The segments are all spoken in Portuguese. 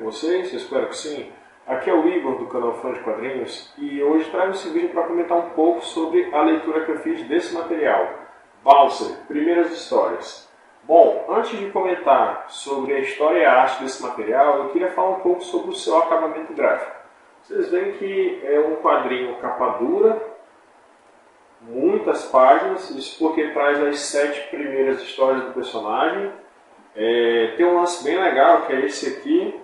com vocês? Eu espero que sim. Aqui é o Igor do canal Fã de Quadrinhos e hoje trago esse vídeo para comentar um pouco sobre a leitura que eu fiz desse material, Bowser, Primeiras Histórias. Bom, antes de comentar sobre a história e a arte desse material, eu queria falar um pouco sobre o seu acabamento gráfico. Vocês veem que é um quadrinho capa dura, muitas páginas, isso porque traz as 7 primeiras histórias do personagem. Tem um lance bem legal, que é esse aqui,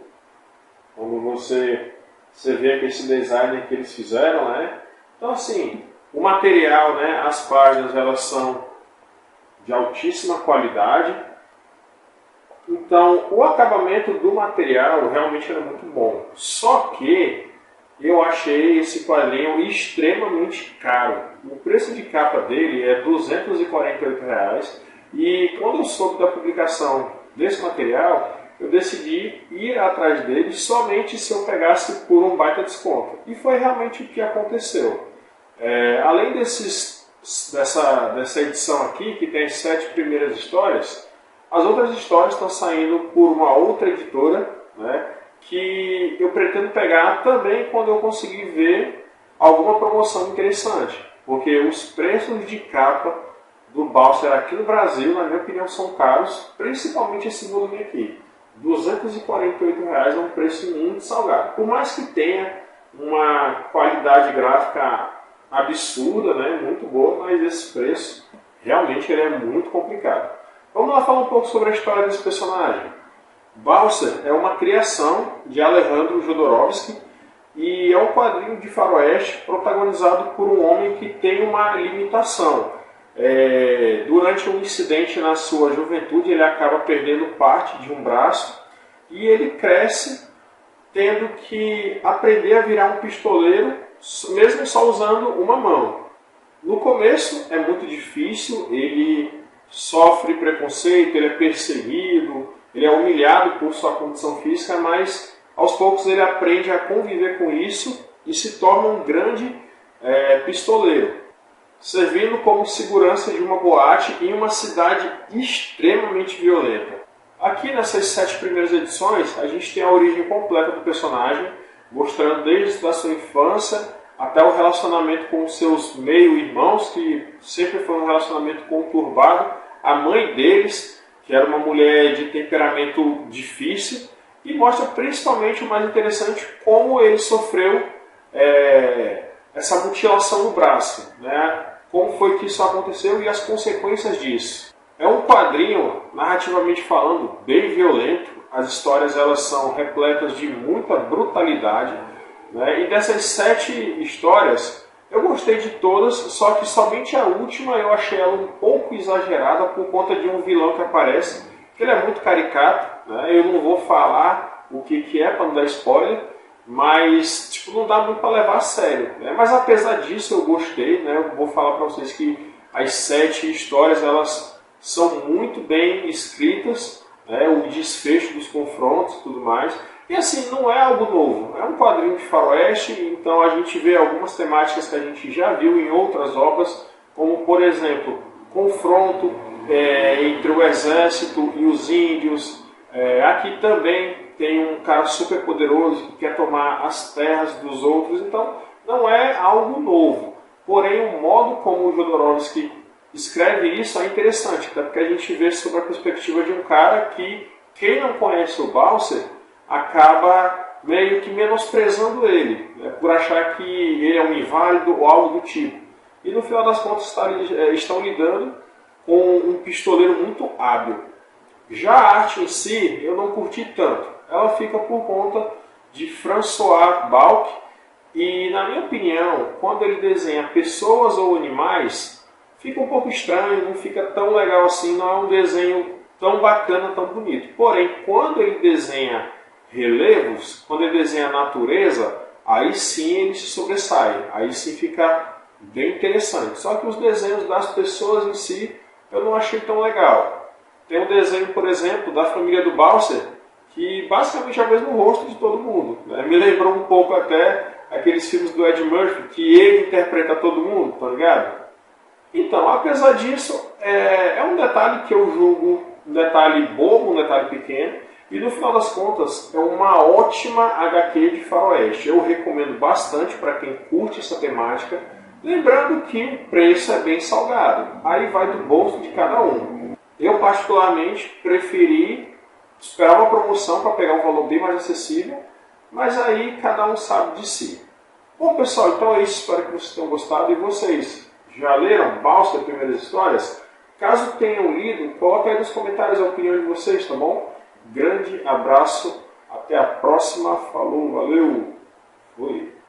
como você vê aqui esse design que eles fizeram, né? Então assim, o material, né, as páginas, elas são de altíssima qualidade. Então o acabamento do material realmente era muito bom. Só que eu achei esse quadrinho extremamente caro. O preço de capa dele é R$ 248. E quando eu soube da publicação desse material, eu decidi ir atrás dele somente se eu pegasse por um baita desconto. E foi realmente o que aconteceu. Além dessa edição aqui, que tem as 7 primeiras histórias, as outras histórias estão saindo por uma outra editora, né, que eu pretendo pegar também quando eu conseguir ver alguma promoção interessante. Porque os preços de capa do Bowser aqui no Brasil, na minha opinião, são caros, principalmente esse volume aqui. R$ 248 é um preço muito salgado. Por mais que tenha uma qualidade gráfica absurda, né, muito boa, mas esse preço realmente ele é muito complicado. Vamos lá falar um pouco sobre a história desse personagem. Bowser é uma criação de Alejandro Jodorowsky e é um quadrinho de faroeste protagonizado por um homem que tem uma limitação. Durante um incidente na sua juventude, ele acaba perdendo parte de um braço e ele cresce tendo que aprender a virar um pistoleiro, mesmo só usando uma mão. No começo é muito difícil, ele sofre preconceito, ele é perseguido, ele é humilhado por sua condição física, mas aos poucos ele aprende a conviver com isso e se torna um grande pistoleiro, servindo como segurança de uma boate em uma cidade extremamente violenta. Aqui nessas 7 primeiras edições, a gente tem a origem completa do personagem, mostrando desde a sua infância até o relacionamento com seus meio-irmãos, que sempre foi um relacionamento conturbado, a mãe deles, que era uma mulher de temperamento difícil, e mostra principalmente o mais interessante, como ele sofreu essa mutilação no braço, né? Como foi que isso aconteceu e as consequências disso. É um quadrinho, narrativamente falando, bem violento. As histórias elas são repletas de muita brutalidade, né? E dessas 7 histórias, eu gostei de todas, só que somente a última eu achei ela um pouco exagerada por conta de um vilão que aparece, que ele é muito caricato, né? Eu não vou falar o que é para não dar spoiler, mas não dá muito para levar a sério, né? Mas apesar disso eu gostei, né? Eu vou falar para vocês que as 7 histórias elas são muito bem escritas, né? O desfecho dos confrontos e tudo mais. E assim, não é algo novo, é um quadrinho de faroeste, então a gente vê algumas temáticas que a gente já viu em outras obras, como por exemplo, confronto entre o exército e os índios. Aqui também tem um cara super poderoso que quer tomar as terras dos outros, então não é algo novo. Porém, o modo como o Jodorowsky escreve isso é interessante, até porque a gente vê sobre a perspectiva de um cara que, quem não conhece o Bowser, acaba meio que menosprezando ele, né, por achar que ele é um inválido ou algo do tipo. E no final das contas estão lidando com um pistoleiro muito hábil. Já a arte em si, eu não curti tanto. Ela fica por conta de François Balk. E, na minha opinião, quando ele desenha pessoas ou animais, fica um pouco estranho, não fica tão legal assim, não é um desenho tão bacana, tão bonito. Porém, quando ele desenha relevos, quando ele desenha a natureza, aí sim ele se sobressai, aí sim fica bem interessante. Só que os desenhos das pessoas em si, eu não achei tão legal. Tem um desenho, por exemplo, da família do Bowser, que basicamente é o mesmo rosto de todo mundo, né? Me lembrou um pouco até aqueles filmes do Ed Murphy, que ele interpreta todo mundo, tá ligado? Então, apesar disso, é um detalhe que eu julgo um detalhe bobo, um detalhe pequeno, E no final das contas, é uma ótima HQ de faroeste. Eu recomendo bastante para quem curte essa temática. Lembrando que o preço é bem salgado. Aí vai do bolso de cada um. Eu particularmente preferi esperar uma promoção para pegar um valor bem mais acessível. Mas aí cada um sabe de si. Bom pessoal, então é isso. Espero que vocês tenham gostado. E vocês já leram Bálsamo, Primeiras Histórias? Caso tenham lido, coloque aí nos comentários a opinião de vocês, tá bom? Grande abraço, até a próxima, falou, valeu, fui!